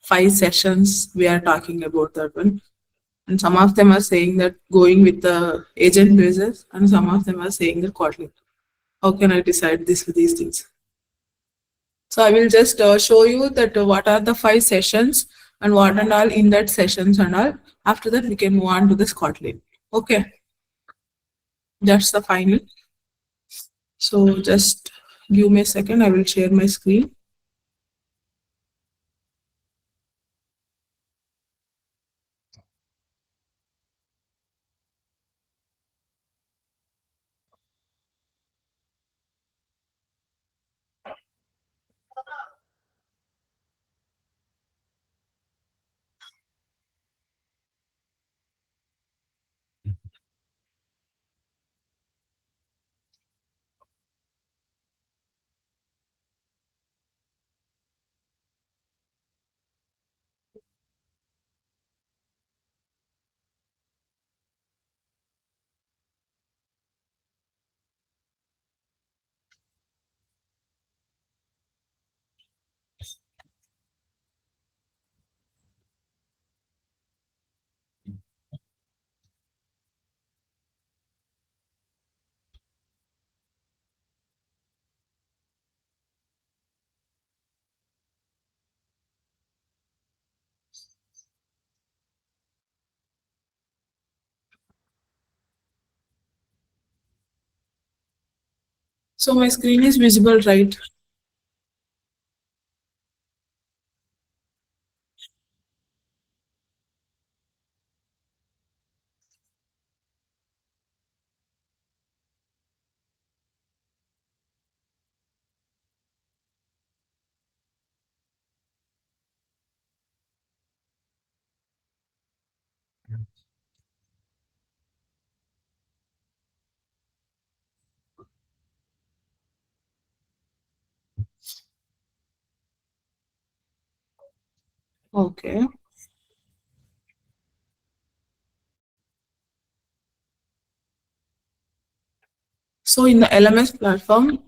5 sessions we are talking about that one. And some of them are saying that going with the agent basis, and some of them are saying the quarterly. How can I decide these things? So I will just show you that what are the 5 sessions and what and all in that sessions and all. After that, we can move on to the Scotland. Okay, that's the final. So just give me a second. I will share my screen. So my screen is visible, right? Okay. So in the LMS platform,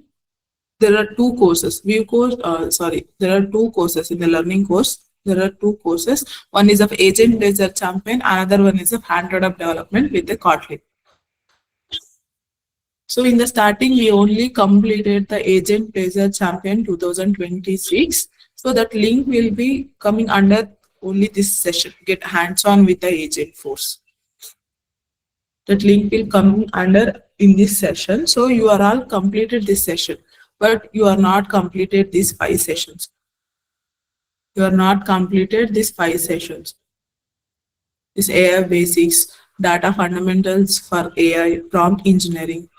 there are two courses. There are two courses in the learning course. There are two courses. One is of agent laser champion, another one is of handled up development with the Kotlin. So in the starting, we only completed the agent laser champion 2026. So that link will be coming under only this session. Get hands-on with the agent force. That link will come under in this session. So you are all completed this session, but you are not completed these 5 sessions. You are not completed these 5 sessions. This AI basics, data fundamentals for AI, prompt engineering,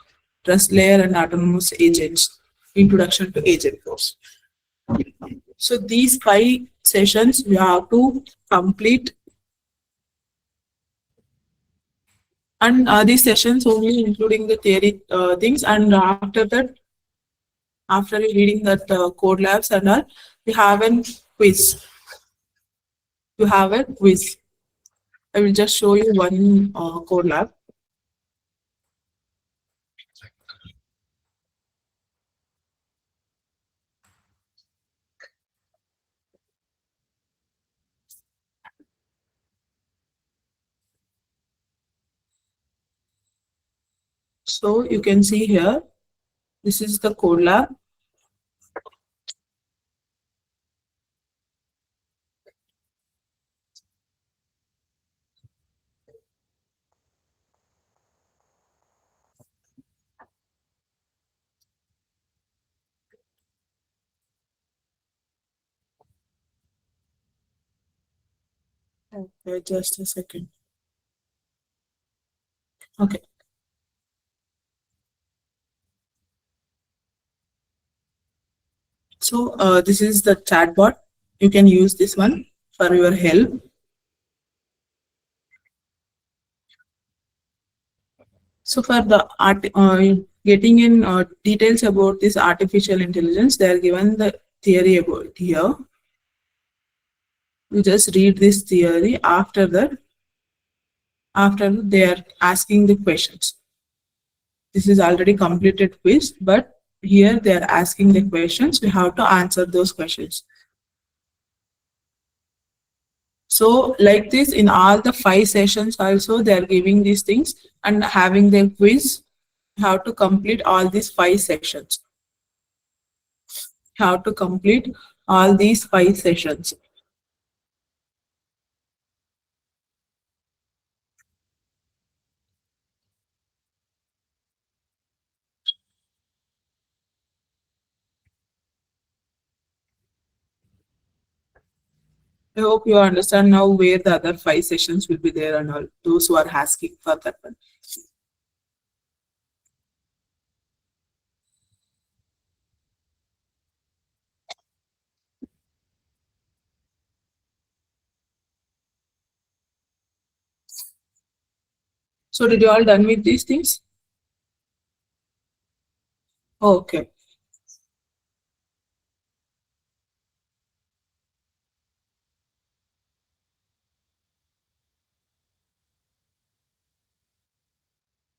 trust layer and autonomous agents, introduction to agent force. So these 5 sessions you have to complete, and these sessions only including the theory things, and after that, after reading that code labs and all, we have a quiz. You have a quiz. I will just show you one code lab. So you can see here, this is the code lab. Okay, just a second. Okay. So this is the chatbot. You can use this one for your help. So for the getting in details about this artificial intelligence, they are given the theory about here. You just read this theory. After that, they are asking the questions. This is already completed quiz, but here they are asking the questions. We have to answer those questions. So like this in all the 5 sessions also they are giving these things and having their quiz. How to complete all these 5 sessions. How to complete all these 5 sessions. I hope you understand now where the other 5 sessions will be there and all those who are asking for that one. So did you all done with these things? Okay.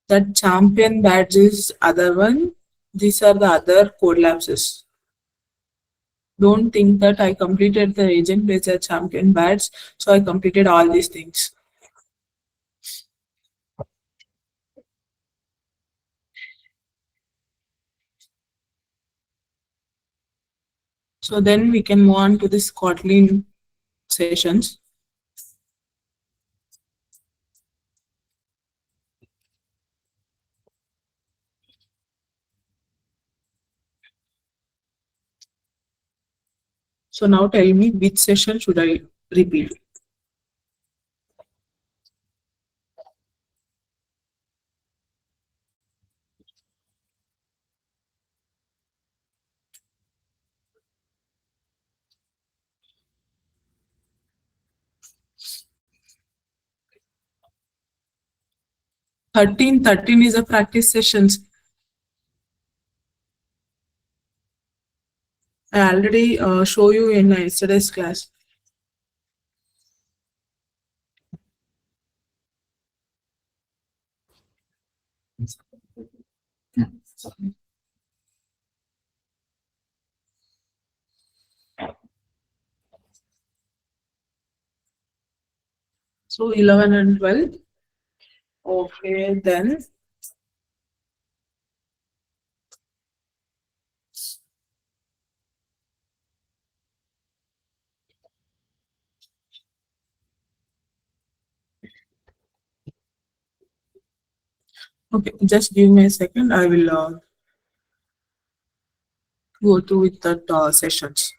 That champion badge is other one. These are the other code lapses. Don't think that I completed the agent based champion badge, so I completed all these things. So then we can move on to this Kotlin sessions. So now tell me which session should I repeat? Thirteen is a practice sessions. I already show you in yesterday's class. So 11 and 12. Okay, then okay, just give me a second. I will go through with that sessions.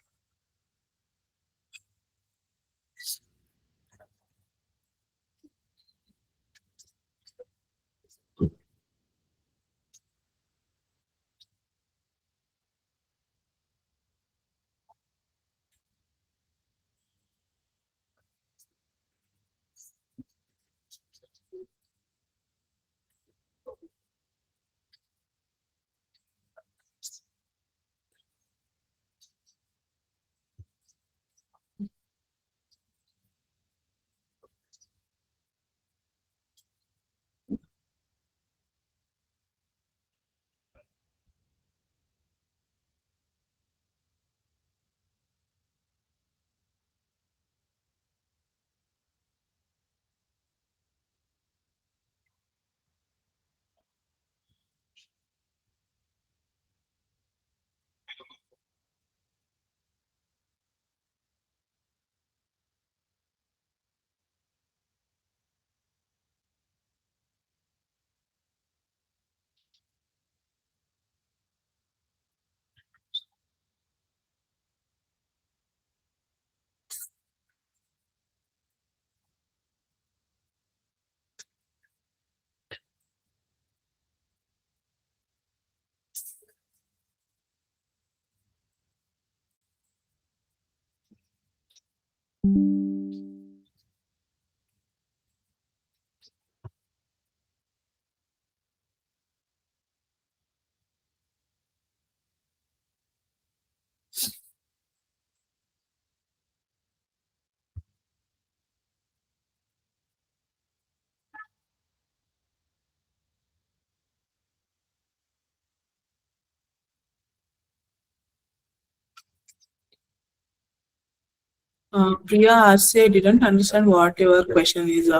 Priya RC, I didn't understand what your question is.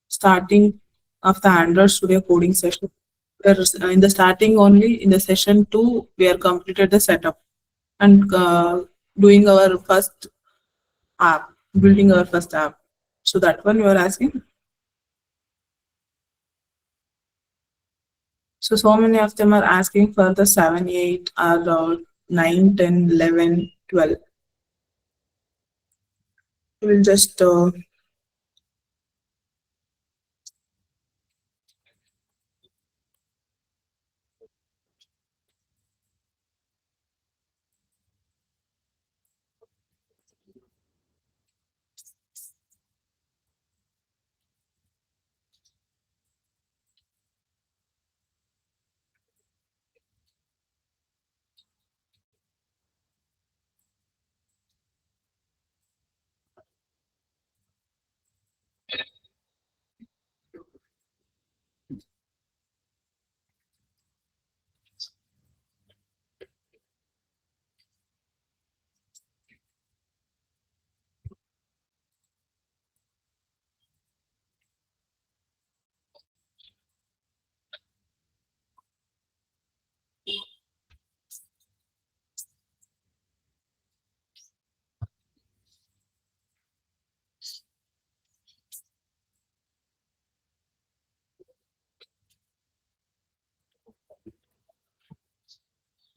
Starting of the Android Studio coding session. In the starting only, in the session 2, we are completed the setup and doing our first app, building our first app. So that one you are asking. So many of them are asking for the 7, 8, or 9, 10, 11, 12. We'll just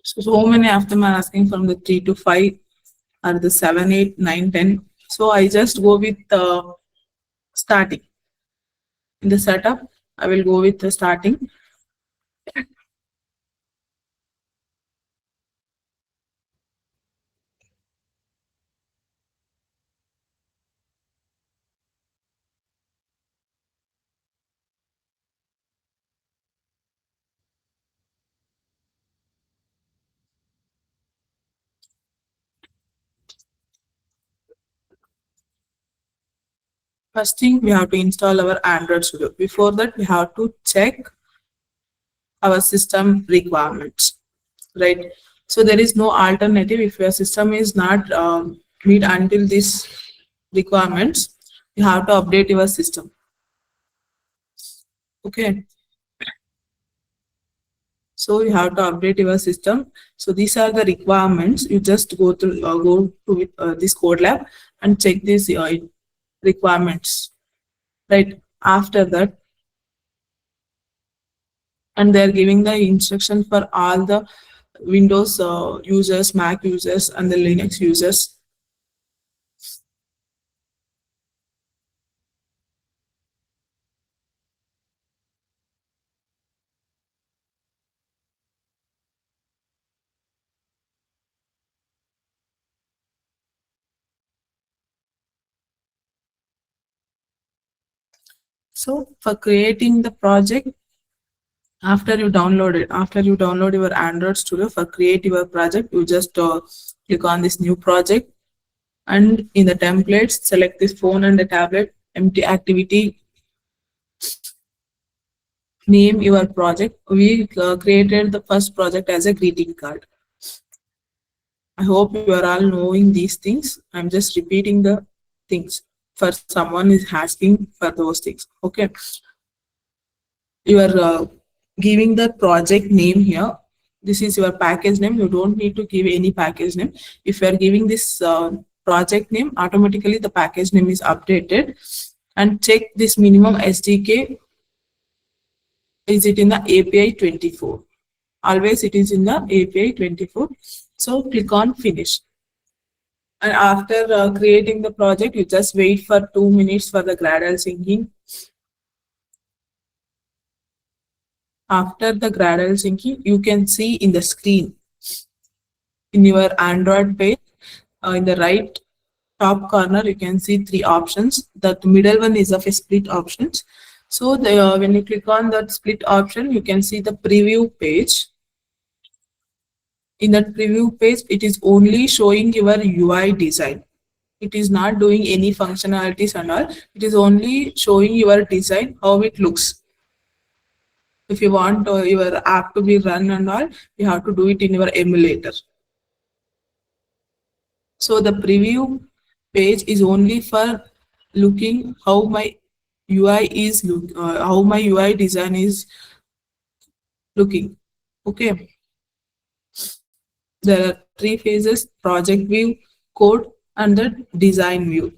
so many of them are asking from the 3 to 5 or the 7, 8, 9, 10. So I just go with starting. In the setup, I will go with the starting. First thing, we have to install our Android Studio. Before that, we have to check our system requirements, right? So there is no alternative. If your system is not meet until these requirements, you have to update your system. Okay. So you have to update your system. So these are the requirements. You just go to this code lab and check these requirements, right? After that, and they're giving the instruction for all the Windows users, Mac users, and the Linux users. So for creating the project, after you download your Android Studio, for create your project, you just click on this new project, and in the templates, select this phone and the tablet, empty activity, name your project. We created the first project as a greeting card. I hope you are all knowing these things. I'm just repeating the things for someone is asking for those things. Okay. You are giving the project name here. This is your package name. You don't need to give any package name. If you are giving this project name, automatically the package name is updated. And check this minimum SDK. Is it in the API 24? Always it is in the API 24. So click on finish. And after creating the project, you just wait for 2 minutes for the Gradle syncing. After the Gradle syncing, you can see in the screen in your Android page, in the right top corner, you can see 3 options. The middle one is of a split options. So when you click on that split option, you can see the preview page. In that preview page, it is only showing your UI design. It is not doing any functionalities and all. It is only showing your design, how it looks. If you want your app to be run and all, you have to do it in your emulator. So the preview page is only for looking how my UI is how my UI design is looking. Okay, there are three phases: project view, code, and the design view.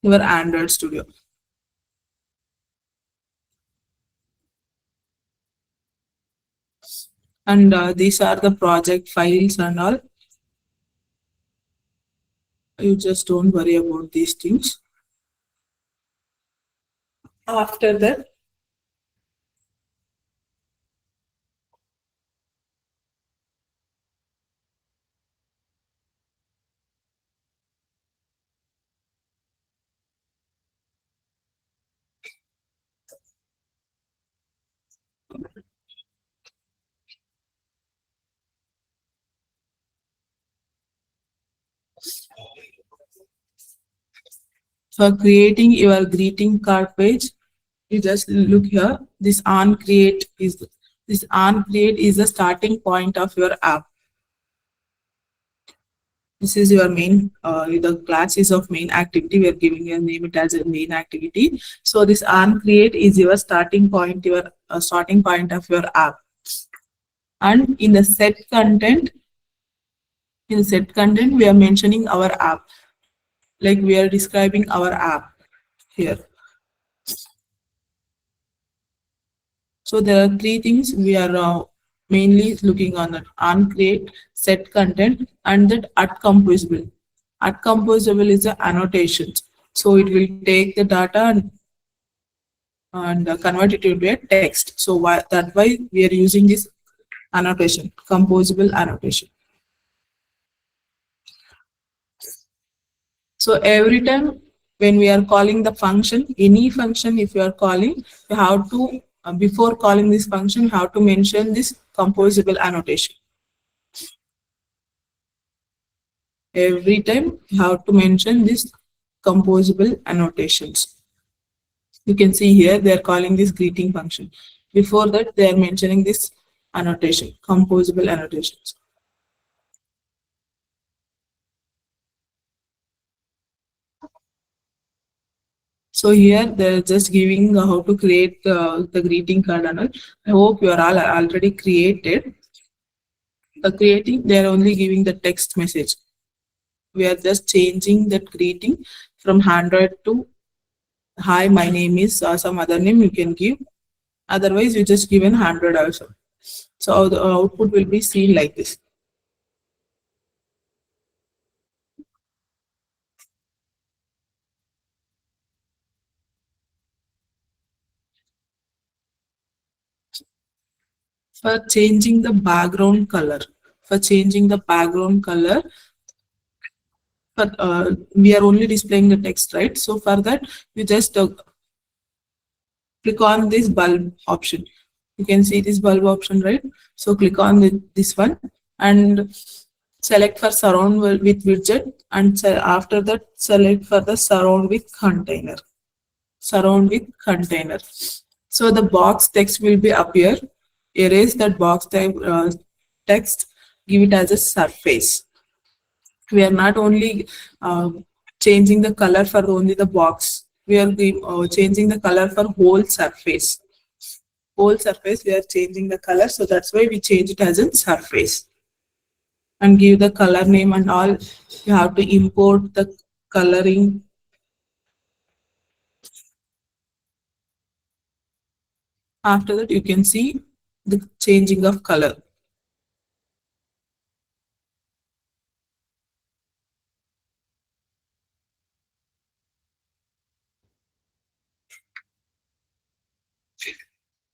Your Android Studio. And these are the project files and all. You just don't worry about these things. After that, for creating your greeting card page, you just look here. This on create is the starting point of your app. This is your main the classes of main activity. We are giving your name it as a main activity. So this on create is your starting point of your app. And in the set content, we are mentioning our app, like we are describing our app here. So there are three things we are mainly looking on: that on create, set content, and that at composable. At composable is the annotations. So it will take the data and convert it into a text. So that's why we are using this annotation, composable annotation. So every time when we are calling the function, any function, if you are calling, you have to, before calling this function, you have to mention this composable annotation. Every time you have to mention this composable annotations. You can see here they are calling this greeting function. Before that, they are mentioning this annotation, composable annotations. So here they're just giving how to create the greeting card and all. I hope you are all already created. The creating, they are only giving the text message. We are just changing that greeting from 100 to hi, my name is some other name you can give. Otherwise, you just give an 100 also. So the output will be seen like this. For changing the background color, for changing the background color, but we are only displaying the text, right? So for that, you just click on this bulb option. You can see this bulb option, right? So click on this one and select for surround with widget, and after that select for the surround with container. Surround with container. So the box text will be appear. Erase that box type text. Give it as a surface. We are not only changing the color for only the box. We are changing the color for whole surface. Whole surface we are changing the color, so that's why we change it as a surface. And give the color name and all. You have to import the coloring. After that, you can see the changing of color.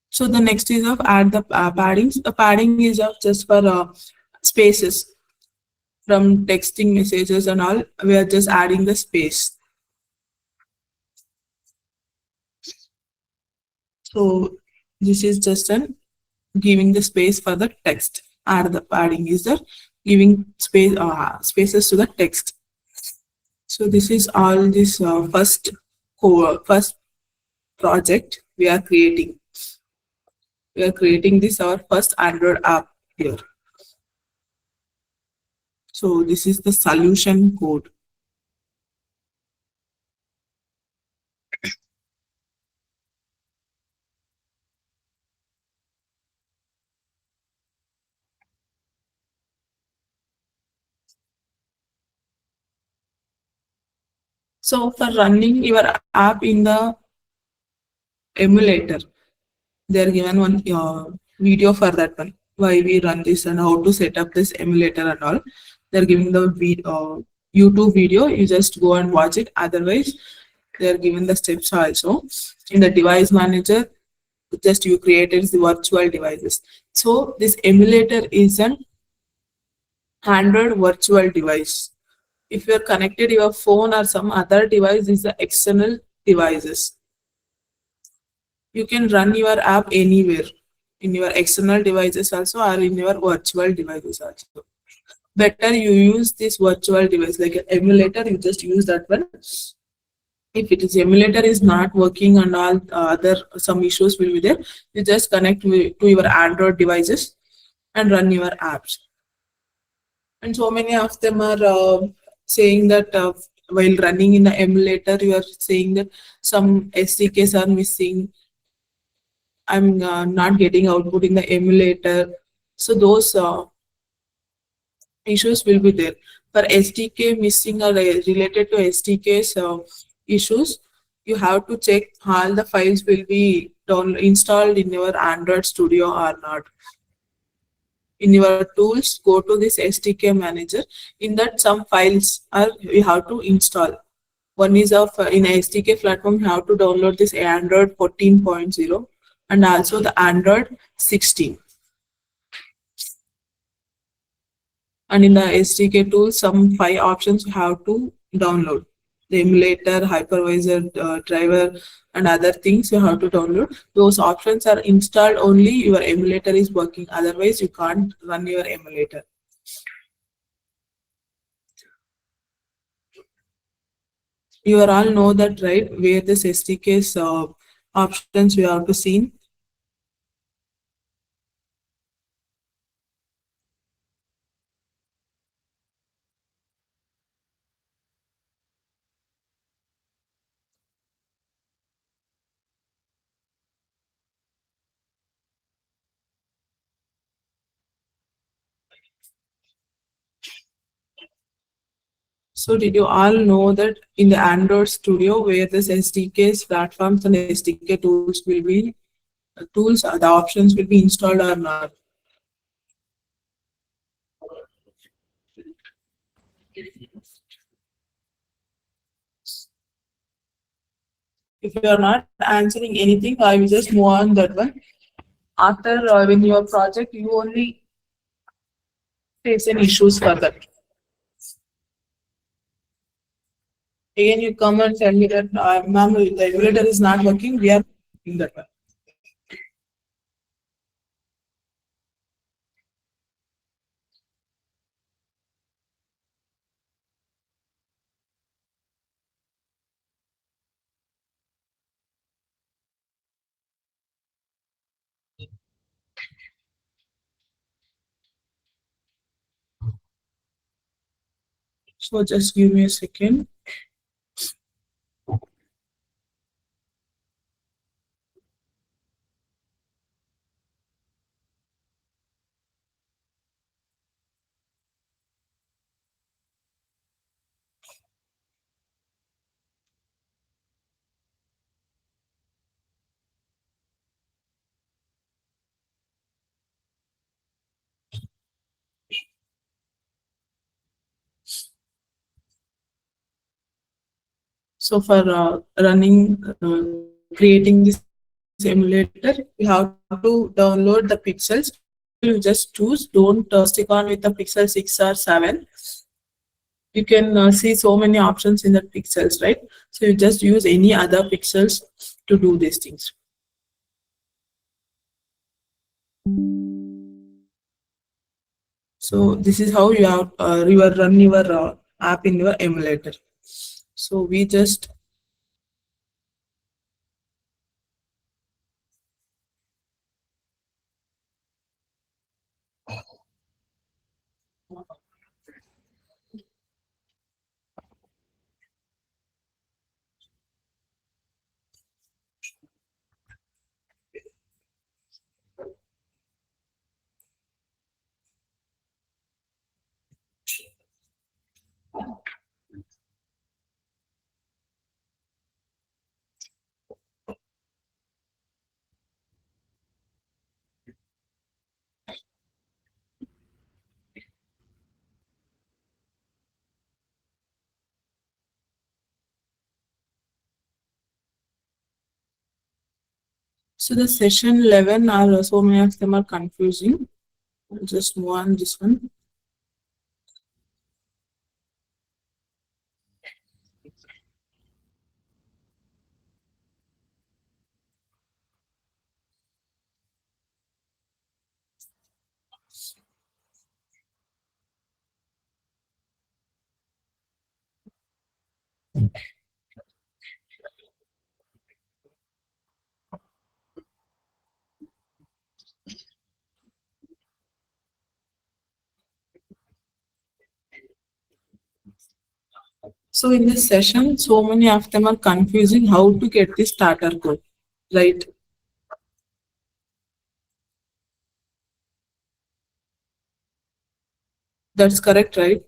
So the next is of add the paddings. The padding is of just for spaces from texting messages and all. We are just adding the space. So this is just an giving the space for the text. Add the padding is the giving spaces to the text. So this is all this first project we are creating. We are creating this our first Android app here. So this is the solution code. So for running your app in the emulator, they are given one video for that one. Why we run this and how to set up this emulator and all. They're giving the YouTube video. You just go and watch it. Otherwise, they're given the steps also. In the device manager, just you created the virtual devices. So this emulator is an Android virtual device. If you're connected your phone or some other device is the external devices. You can run your app anywhere in your external devices also or in your virtual devices also. Better you use this virtual device like an emulator, you just use that one. If it is emulator is not working and all other some issues will be there, you just connect to your Android devices and run your apps. And so many of them are saying that while running in the emulator, you are saying that some SDKs are missing. I'm not getting output in the emulator. So those issues will be there. For SDK missing or related to SDKs issues, you have to check all the files will be installed in your Android Studio or not. In your tools, go to this SDK manager. In that, some files are you have to install. One is of in SDK platform, you have to download this Android 14.0 and also the Android 16. And in the SDK tool, some 5 options you have to download. The emulator, hypervisor, driver, and other things you have to download. Those options are installed only your emulator is working. Otherwise, you can't run your emulator. You are all know that, right? Where this SDK's options we have to see. So did you all know that in the Android Studio where this SDK's platforms and SDK tools will be tools, the options will be installed or not? If you are not answering anything, I will just move on that one. After when your project, you only face any issues for that. Again, you come and tell me that, ma'am, the emulator is not working. We are doing that one. So just give me a second. So for running, creating this emulator, you have to download the pixels. You just choose. Don't stick on with the Pixel 6 or 7. You can see so many options in the pixels, right? So you just use any other pixels to do these things. So this is how you are run your app in your emulator. So we just So the session 11 are so many of them are confusing. I'll just move on this one. So in this session, so many of them are confusing how to get the starter code, right? That's correct, right?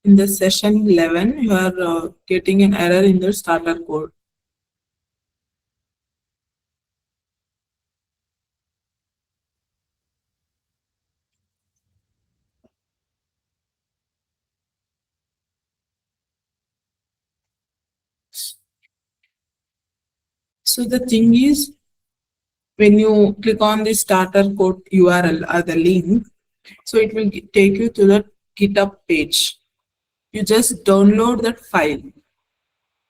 In the session 11, you are getting an error in the starter code. So the thing is, when you click on the starter code URL or the link, so it will take you to the GitHub page. You just download that file.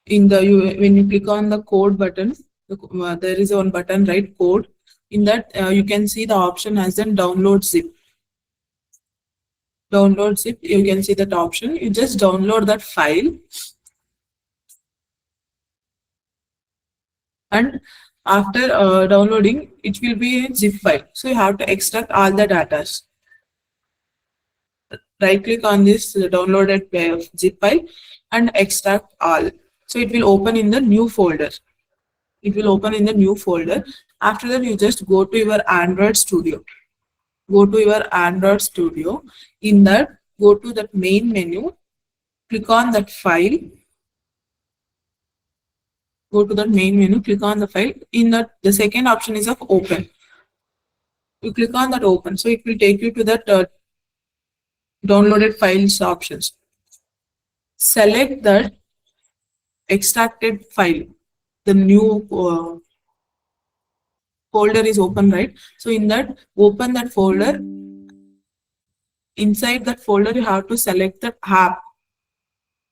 When you click on the code button, there is one button, right? Code. In that, you can see the option as in download zip. Download zip. You can see that option. You just download that file, and after downloading, it will be a zip file. So you have to extract all the data. Right click on this downloaded zip file and extract all. So it will open in the new folder. It will open in the new folder. After that, you just go to your Android Studio. Go to your Android Studio. In that, go to that main menu. Click on that file. Go to the main menu. Click on the file. In that, the second option is of open. You click on that open. So it will take you to that downloaded files options. Select that extracted file. The new folder is open, right? So in that, open that folder. Inside that folder, you have to select the app.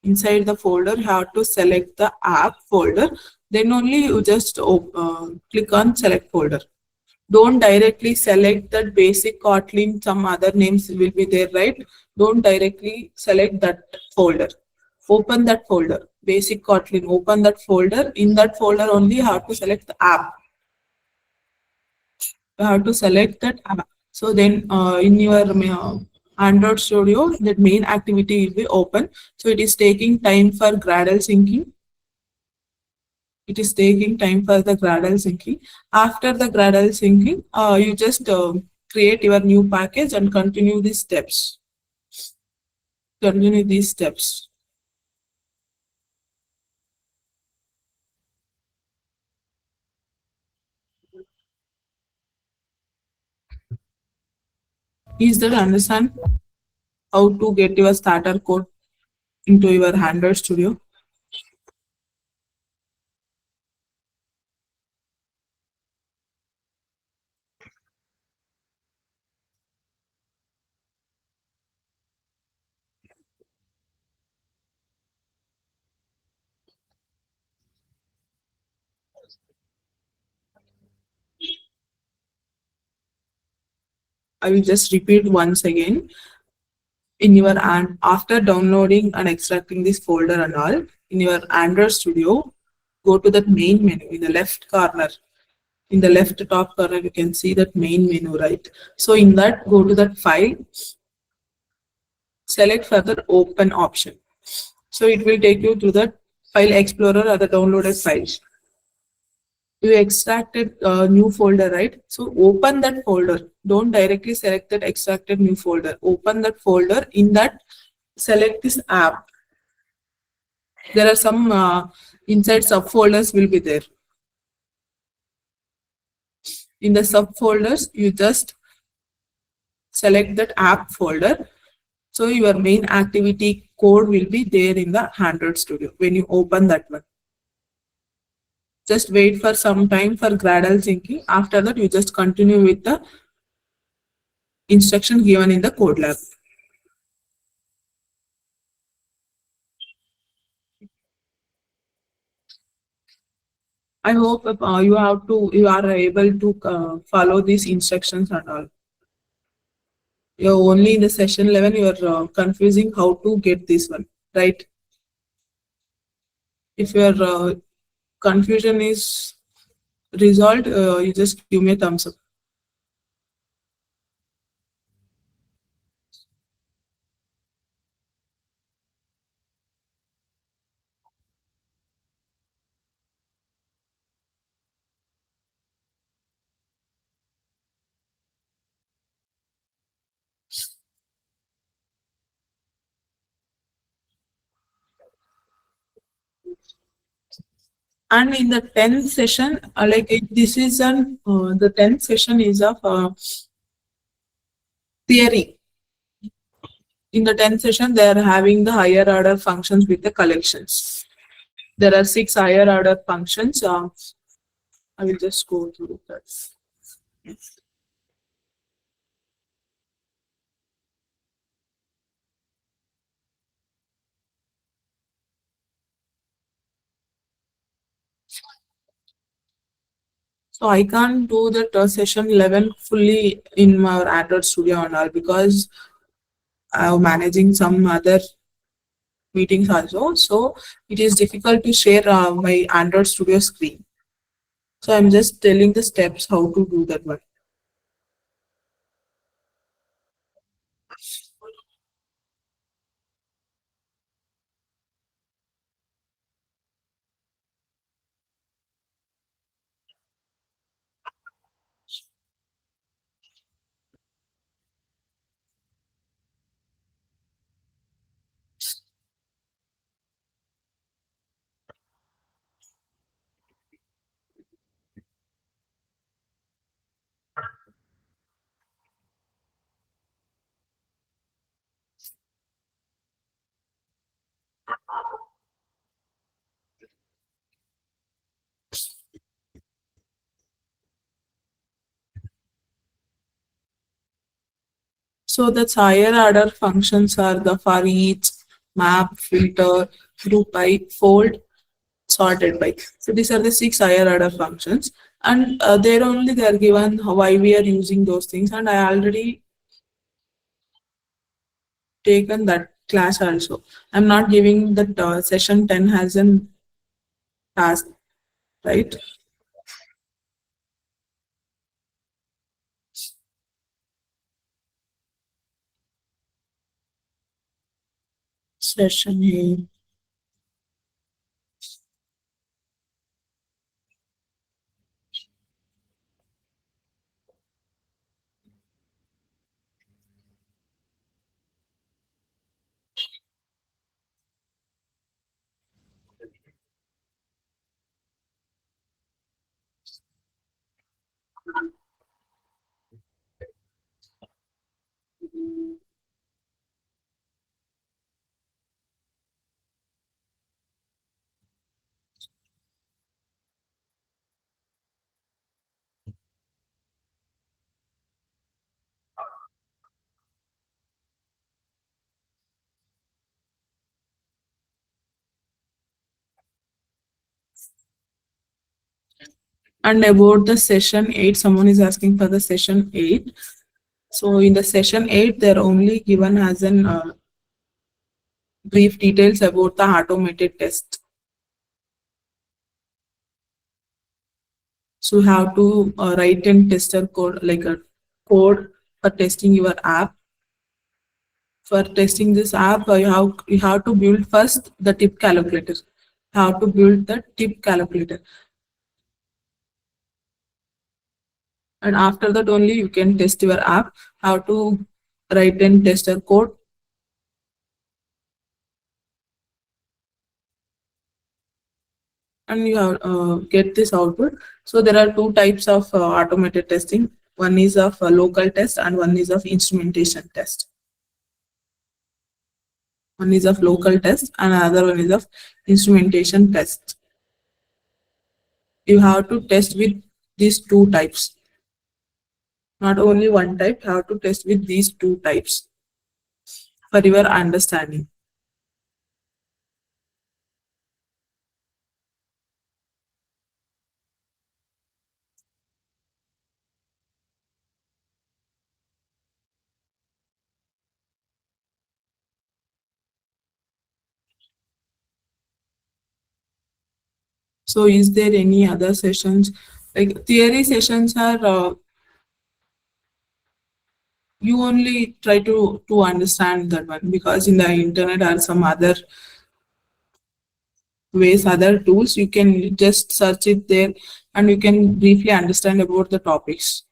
Inside the folder, you have to select the app folder. Then only you just click on select folder. Don't directly select that basic Kotlin, some other names will be there, right? Don't directly select that folder. Open that folder, basic Kotlin, open that folder. In that folder only you have to select the app. You have to select that app. So then in your Android Studio, that main activity will be open. So it is taking time for Gradle syncing. It is taking time for the Gradle syncing. After the Gradle syncing, you just create your new package and continue these steps. Continue these steps. Is that understand how to get your starter code into your Android Studio? I will just repeat once again. In your after downloading and extracting this folder and all, in your Android Studio, go to that main menu in the left corner. In the left top corner, you can see that main menu, right? So in that, go to that file, select further open option. So it will take you to the file explorer or the downloaded files. You extracted a new folder, right? So open that folder. Don't directly select that extracted new folder. Open that folder. In that, select this app. There are some inside subfolders will be there. In the subfolders, you just select that app folder. So your main activity code will be there in the Android Studio when you open that one. Just wait for some time for gradual syncing. After that, you just continue with the instruction given in the code lab. I hope you are able to follow these instructions and all. You're only in the session 11, you're confusing how to get this one, right? If your confusion is resolved, you just give me a thumbs up. And in the 10th session, this is the 10th session is of theory. In the 10th session, they are having the higher order functions with the collections. There are 6 higher order functions. I will just go through that. So I can't do that session 11 fully in my Android Studio and all because I'm managing some other meetings also. So it is difficult to share my Android Studio screen. So I'm just telling the steps how to do that one. So the higher order functions are the for each, map, filter, group by, fold, sorted by. So these are the 6 higher order functions. And there only they are given why we are using those things. And I already taken that class also. I'm not giving that session 10 has an task, right? Session A. And about the session 8, someone is asking for the session 8. So in the session 8, they're only given as an brief details about the automated test. So you have to write in tester code, like a code for testing your app. For testing this app, you have to build first the tip calculator. You have to build the tip calculator. And after that only you can test your app. How to write in tester code. And you have, get this output. So there are 2 types of automated testing. One is of local test and one is of instrumentation test. One is of local test and another one is of instrumentation test. you have to test with these two types. Not only one type, you have to test with these two types for your understanding. So is there any other sessions? Like theory sessions are you only try to understand that one, because in the internet are some other ways, other tools, you can just search it there and you can briefly understand about the topics.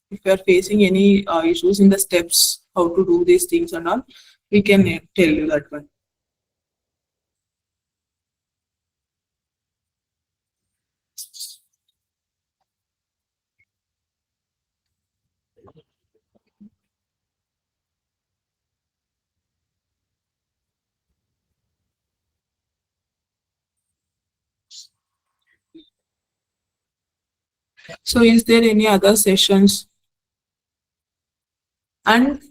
If you are facing any issues in the steps how to do these things and all, we can tell you that one. So is there any other sessions? And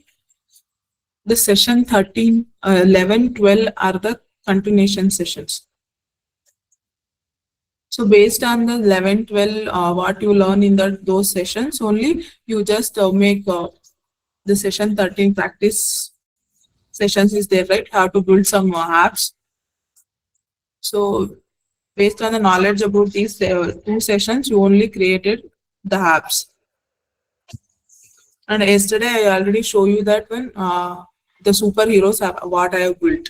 the session 13, 11, 12 are the continuation sessions. So based on the 11, 12, what you learn in those sessions only, you just make the session 13 practice sessions is there, right? How to build some apps. So based on the knowledge about these two sessions, you only created the apps. And yesterday I already show you that one, the superheroes app, what I have built.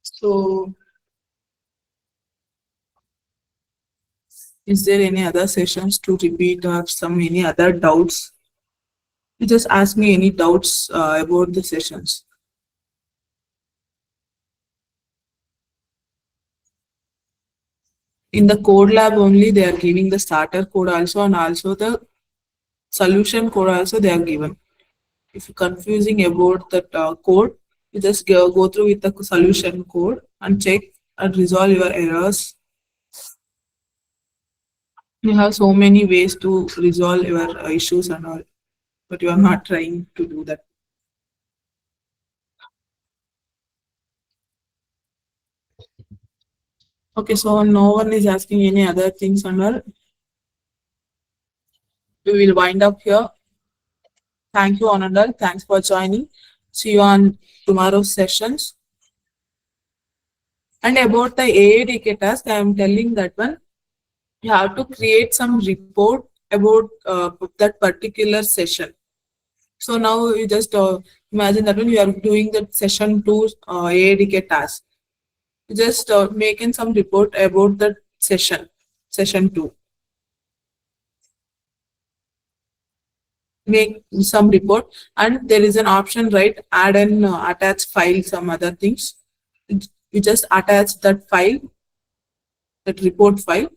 So is there any other sessions to repeat or some any other doubts? You just ask me any doubts about the sessions. In the code lab only, they are giving the starter code also, and also the solution code also they are given. If you're confusing about that code, you just go through with the solution code and check and resolve your errors. You have so many ways to resolve your issues and all, but you are not trying to do that. Okay, so no one is asking any other things and all. We will wind up here. Thank you, Anandal. Thanks for joining. See you on tomorrow's sessions. And about the AADK task, I am telling that one, you have to create some report about that particular session. So now you just imagine that when you are doing that session 2 AADK task, you just making some report about that session 2. Make some report, and there is an option, right? Add and attach file, some other things. You just attach that file, that report file,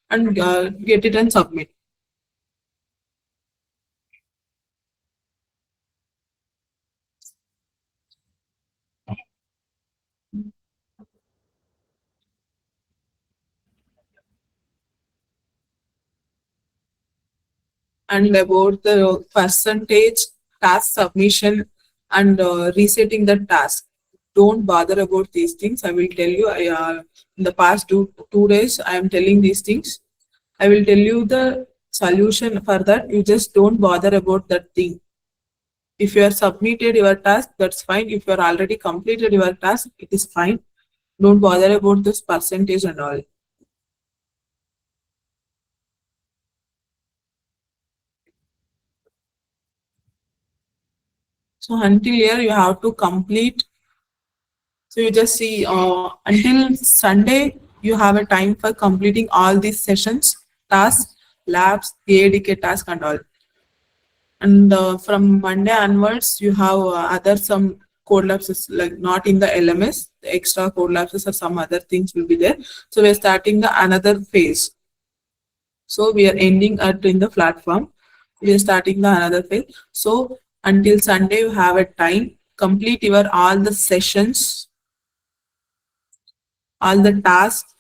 and get it and submit. And about the percentage task submission and resetting the task, don't bother about these things. I will tell you, in the past 2 days I am telling these things. I will tell you the solution for that. You just don't bother about that thing. If you have submitted your task, that's fine. If you are already completed your task, it is fine. Don't bother about this percentage and all. So until here you have to complete. So you just see until Sunday you have a time for completing all these sessions, tasks, labs, AADK task and all. And from Monday onwards you have other some code labs, like not in the LMS, the extra code labs or some other things will be there. So we are starting the another phase. So we are ending at in the platform. we are starting the another phase. So until Sunday, you have a time. Complete your all the sessions, all the tasks,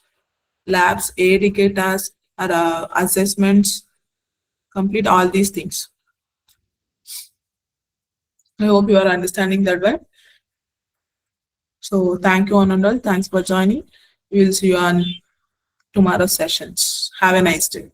labs, ADK tasks, or assessments. Complete all these things. I hope you are understanding that well. So thank you, Anandal. Thanks for joining. We will see you on tomorrow's sessions. Have a nice day.